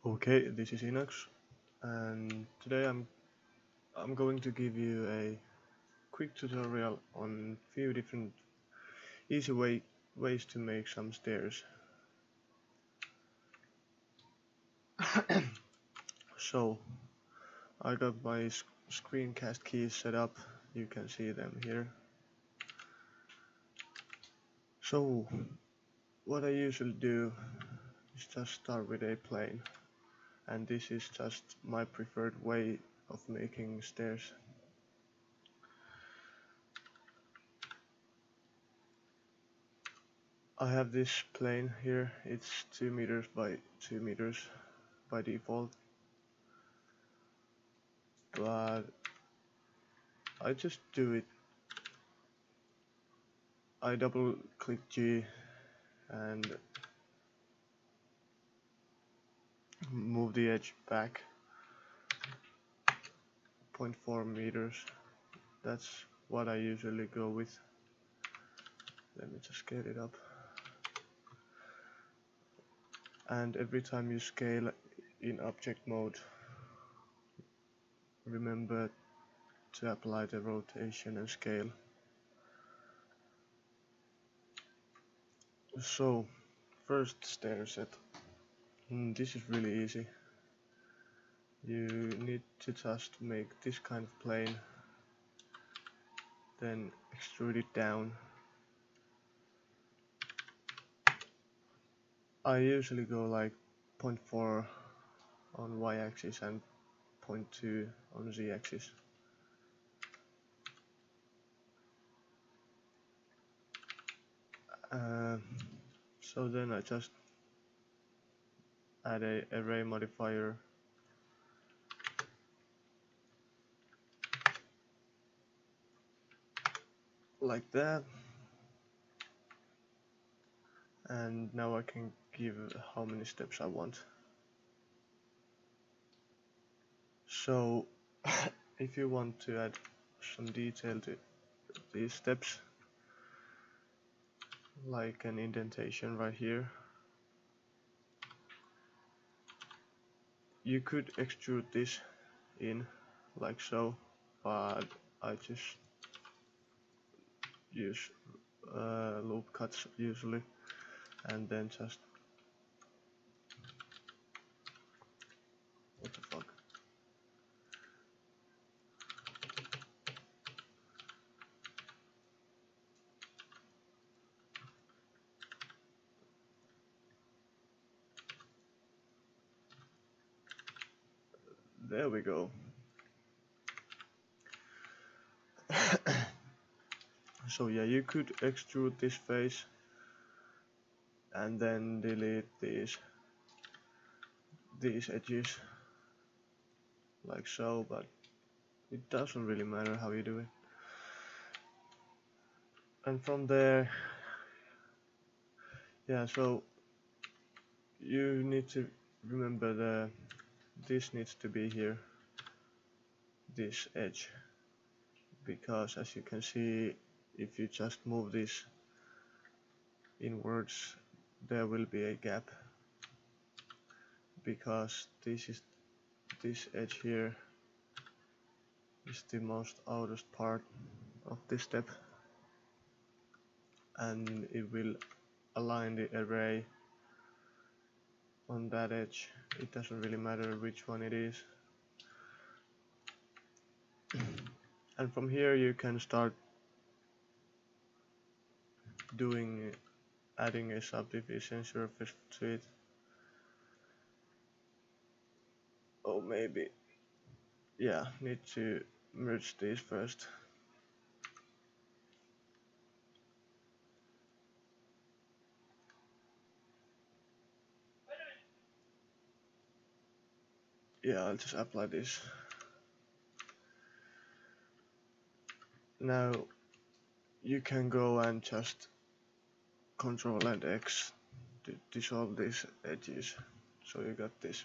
Okay, this is Inox, and today I'm going to give you a quick tutorial on few different easy ways to make some stairs. So I got my screencast keys set up. You can see them here. So what I usually do is just start with a plane, and this is just my preferred way of making stairs. I have this plane here. It's 2 meters by 2 meters by default, but I just do it. I double click G and move the edge back 0.4 meters. That's what I usually go with. Let me just get it up. And every time you scale in object mode, remember to apply the rotation and scale. So first stair set. This is really easy. You need to just make this kind of plane, then extrude it down. I usually go like 0.4 on y-axis and 0.2 on z-axis. So then I just add a array modifier like that, and now I can give how many steps I want. So if you want to add some detail to these steps, like an indentation right here, you could extrude this in like so, but I just use loop cuts usually, and then just what the fuck. There we go. So yeah, you could extrude this face and then delete these edges like so, but it doesn't really matter how you do it. And from there, yeah, so you need to remember this needs to be here, this edge, because as you can see, if you just move this inwards, there will be a gap, because this edge here is the most outermost part of this step, and it will align the array on that edge. It doesn't really matter which one it is. And from here you can start adding a subdivision surface to it. Oh, maybe, yeah, need to merge these first. Yeah, I'll just apply this. Now you can go and just Control and X to dissolve these edges, so you got this.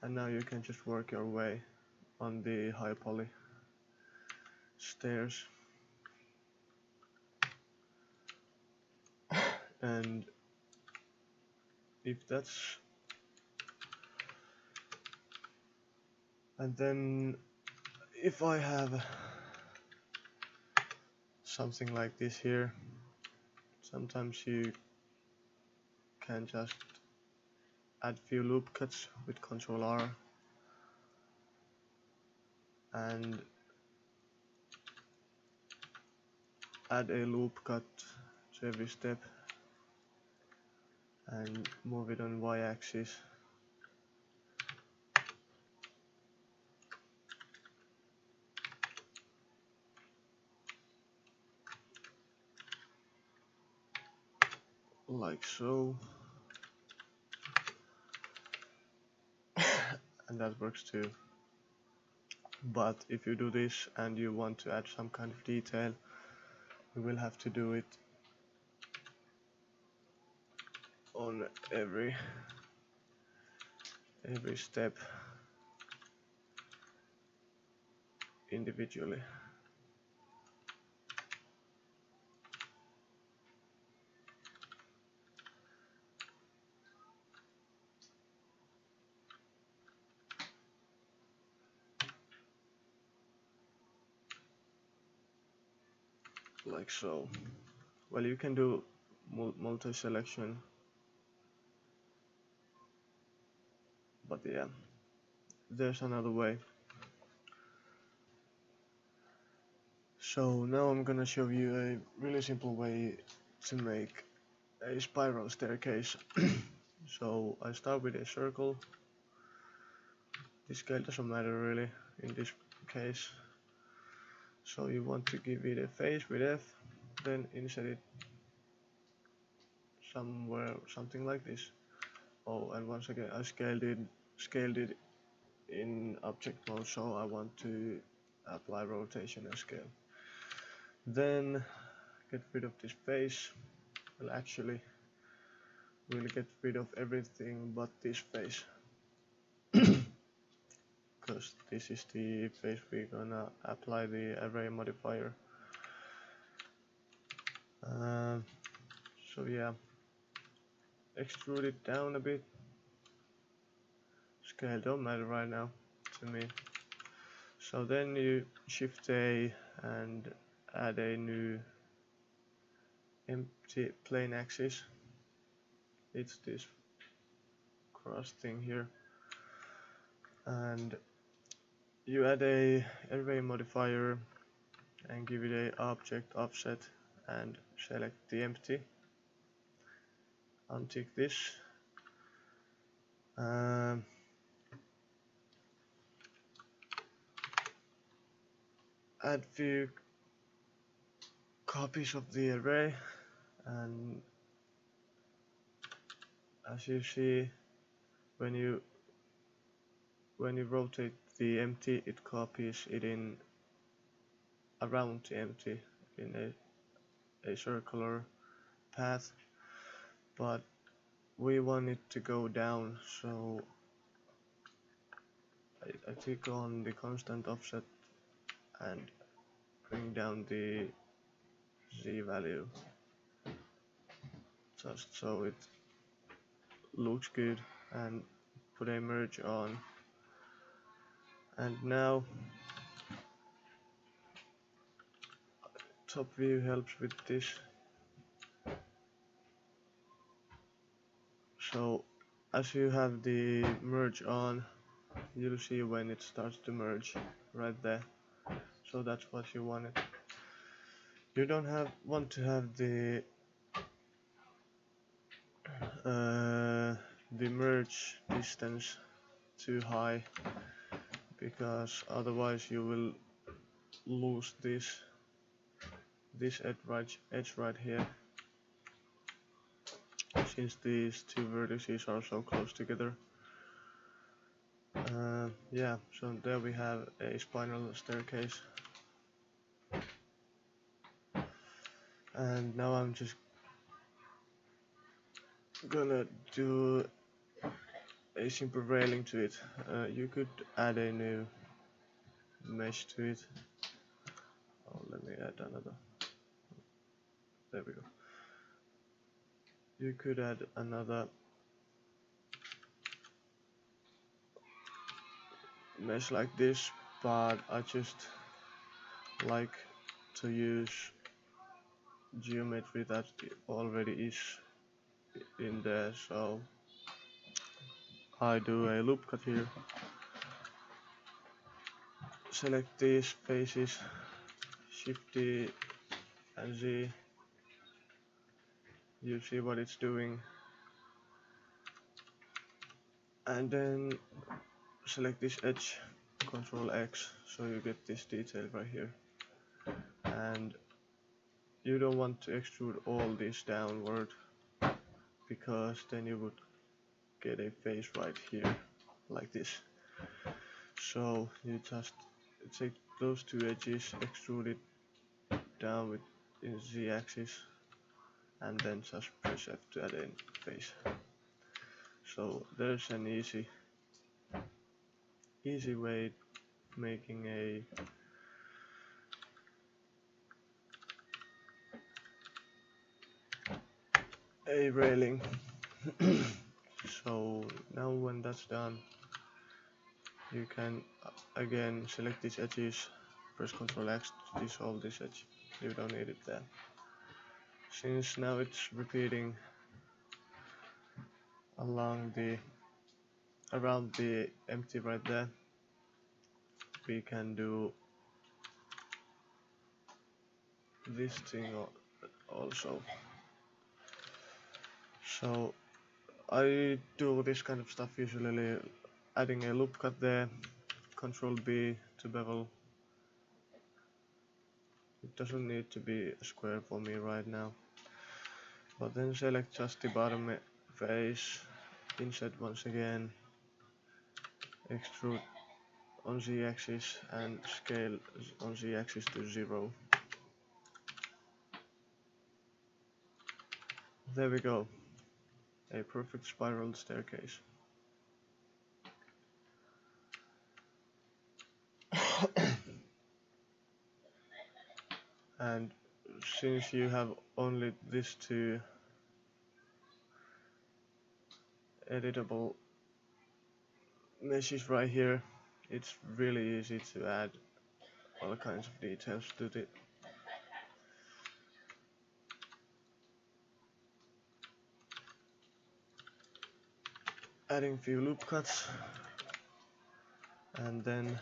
And now you can just work your way on the high poly stairs. And if that's And then if I have something like this here, sometimes you can just add few loop cuts with Ctrl R and add a loop cut to every step and move it on y-axis. Like so. And that works too. But if you do this and you want to add some kind of detail, you will have to do it on every step individually. Like so. Well, you can do multi-selection, but yeah, there's another way. So now I'm gonna show you a really simple way to make a spiral staircase. So I start with a circle. The scale doesn't matter really in this case. So you want to give it a face with F, then insert it somewhere, something like this. Oh, and once again I scaled it in object mode, so I want to apply rotation and scale. Then get rid of this face. Well, actually we'll get rid of everything but this face, because this is the face we're gonna apply the array modifier. So yeah, extrude it down a bit. Scale don't matter right now to me. So then you shift A and add a new empty plane axis. It's this cross thing here, and you add a array modifier and give it a object offset and select the empty. Untick this. Add few copies of the array, and as you see, when you rotate the empty, it copies it in around the empty in a circular path, but we want it to go down, so I click on the constant offset and bring down the Z value just so it looks good, and put a merge on. And now top view helps with this. So as you have the merge on, you'll see when it starts to merge right there. So that's what you wanted. You don't want to have the merge distance too high, because otherwise you will lose this edge right here, since these two vertices are so close together. Yeah, so there we have a spiral staircase. And now I'm just gonna do a simple railing to it. You could add a new mesh to it. Oh, let me add another. There we go. You could add another mesh like this, but I just like to use geometry that already is in there, so I do a loop cut here, select these faces, Shift D and Z, you see what it's doing, and then select this edge, Control X, so you get this detail right here, and you don't want to extrude all this downward, because then you would get a face right here, like this. So you just take those two edges, extrude it down with in Z-axis, and then just press F to add in face. So there's an easy way of making a railing. So now when that's done, you can again select these edges, press Ctrl X to dissolve this edge. You don't need it there. Since now it's repeating around the empty right there, we can do this thing also. So I do this kind of stuff usually adding a loop cut there, Control B to bevel. It doesn't need to be a square for me right now, but then select just the bottom face, insert once again, extrude on Z-axis and scale on Z-axis to 0. There we go, a perfect spiral staircase. And since you have only these two editable meshes right here, it's really easy to add all kinds of details to it. Adding few loop cuts, and then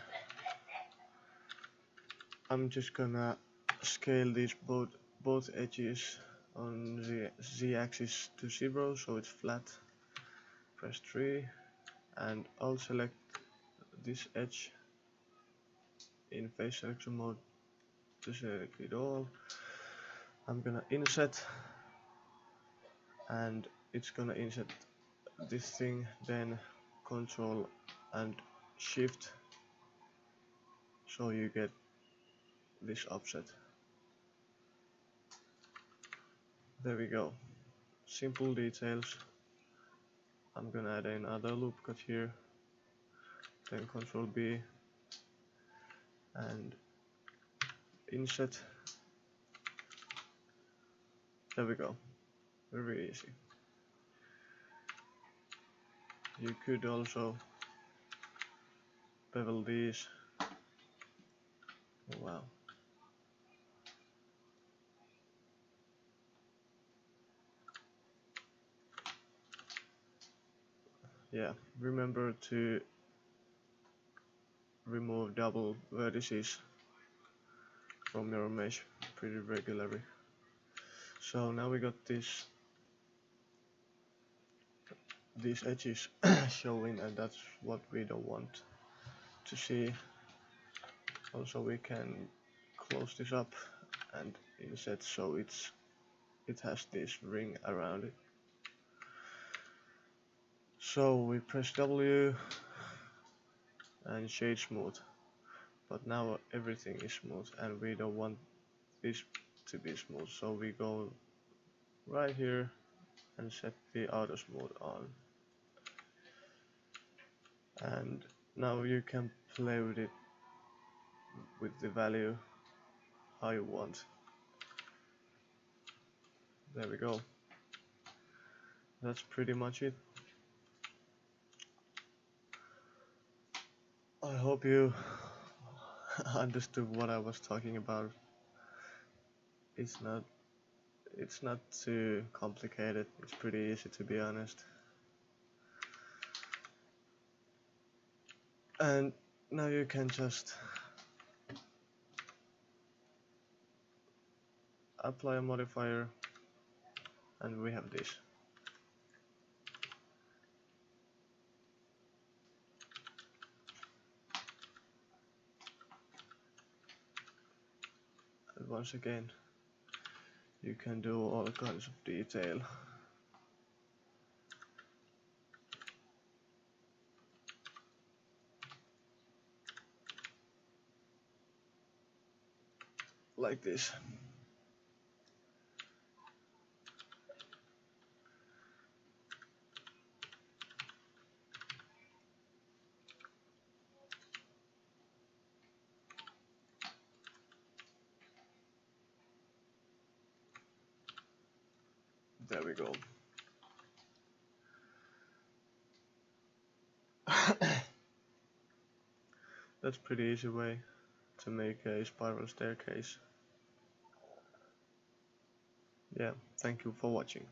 I'm just gonna scale these both edges on the Z-axis to 0, so it's flat. Press 3, and I'll select this edge in face selection mode to select it all. I'm gonna inset, and it's gonna inset this thing, then Control and Shift, so you get this offset. There we go, simple details. I'm gonna add another loop cut here, then Control B and inset. There we go, very easy. You could also bevel these. Oh, wow. Yeah, remember to remove double vertices from your mesh pretty regularly. So now we got these edges showing, and that's what we don't want to see. Also, we can close this up and inset so it has this ring around it. So we press W and shade smooth, but now everything is smooth and we don't want this to be smooth, so we go right here and set the auto smooth on, and now you can play with it with the value how you want. There we go, that's pretty much it. I hope you understood what I was talking about. It's not too complicated. It's pretty easy, to be honest. And now you can just apply a modifier, and we have this. And once again, you can do all kinds of detail. Like this. There we go. That's pretty easy way to make a spiral staircase. Yeah, thank you for watching.